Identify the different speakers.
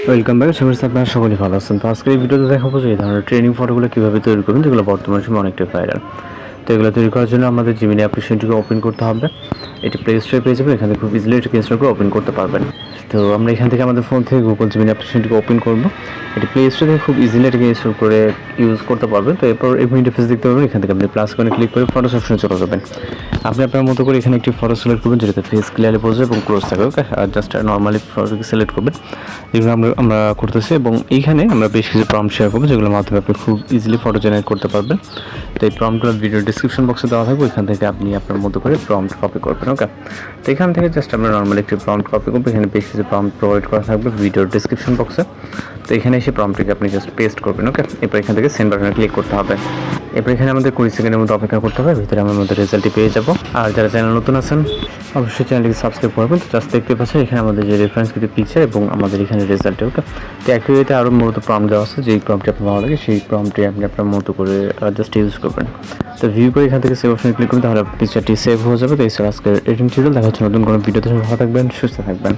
Speaker 1: Welcome back. শুভেচ্ছা, আপনারা সকলেই ভালো আছেন। তো আজকে এই ভিডিওতে দেখাবো যে এই ধরনের ট্রেনিং ফটোগুলো কীভাবে তৈরি করবেন, যেগুলো বর্তমান সময়ে অনেকটাই ভাইরাল। তো এগুলো তৈরি করার জন্য আমাদের জিমিনি অ্যাপ্লিকেশনটিকে ওপেন করতে হবে। এটি প্লে স্টোরে পেয়ে যাবেন, এখান থেকে খুব ইজিলি এটাকে ইনস্টল করে ওপেন করতে পারবেন। তো আমরা এখান থেকে আমাদের ফোন থেকে গুগল জিমিনি অ্যাপ্লিকেশনটিকে ওপেন করব। এটি প্লে স্টোর থেকে খুব ইজিলি এটাকে ইনস্টল করে ইউজ করতে পারবেন। তো এরপর এই ইন্টারফেস দেখতে পাবেন, এখান থেকে আপনি প্লাস করে ক্লিক করে ফটোস অপশনে চলে যাবেন। আপনি আপনার মতো করে এখানে একটি ফটো সিলেক্ট করবেন, যেটাতে ফেস ক্লিয়ারলি বোঝা এবং ক্লোজ থাকে। ওকে, আর জাস্ট নর্মালি ফটোকে সিলেক্ট করবেন। এগুলো আমরা করতেছি এবং এইখানে আমরা বেশ কিছু প্রম্পট শেয়ার করবো, যেগুলোর মাধ্যমে আপনি খুব ইজিলি ফটো জেনারেট করতে পারবেন। তো এই প্রম্পটগুলো ভিডিও ডিসক্রিপশন বক্সে দেওয়া থাকবে, এখান থেকে আপনি আপনার মতো করে প্রম্পট কপি করবেন। ওকে, তো এখান থেকে জাস্ট আমরা নর্মালি একটি প্রম্পট কপি করবো। এখানে বেশ কিছু প্রম্পট প্রোভাইড করা থাকবে ভিডিওর ডিসক্রিপশন বক্সে। তো এখানে এসে প্রম্পটটিকে আপনি জাস্ট পেস্ট করবেন। ওকে, এরপর এখান থেকে সেন্ড বাটনে ক্লিক করতে হবে। এরপর এখানে আমাদের 20 সেকেন্ডের মতো অপেক্ষা করতে হবে, ভিতরে আমার মধ্যে রেজাল্টটি পেয়ে যাবো। আর যারা চ্যানেল নতুন আছেন অবশ্যই চ্যানেলটিকে সাবস্ক্রাইব করবেন। তো জাস্ট দেখতে পাচ্ছেন এখানে আমাদের যে রেফারেন্স কিছু পিকচার এবং আমাদের এখানে রেজাল্টে। ওকে, তো অ্যাকচুয়ালিতে আরও মূলত প্রম্পট দেওয়া আছে, যেই প্রম্পটটি আপনার ভালো লাগে সেই প্রম্পটটি আপনি আপনার মতো করে জাস্ট ইউজ করবেন। তো ভিউ করে এখান থেকে সেভ অপশনে ক্লিক করুন, তাহলে পিকচারটি সেভ হয়ে যাবে। তো এই আজকের এডিটিং টিউটোরিয়াল দেখা হচ্ছে নতুন কোনো ভিডিওতে। ভালো থাকবেন, সুস্থ থাকবেন।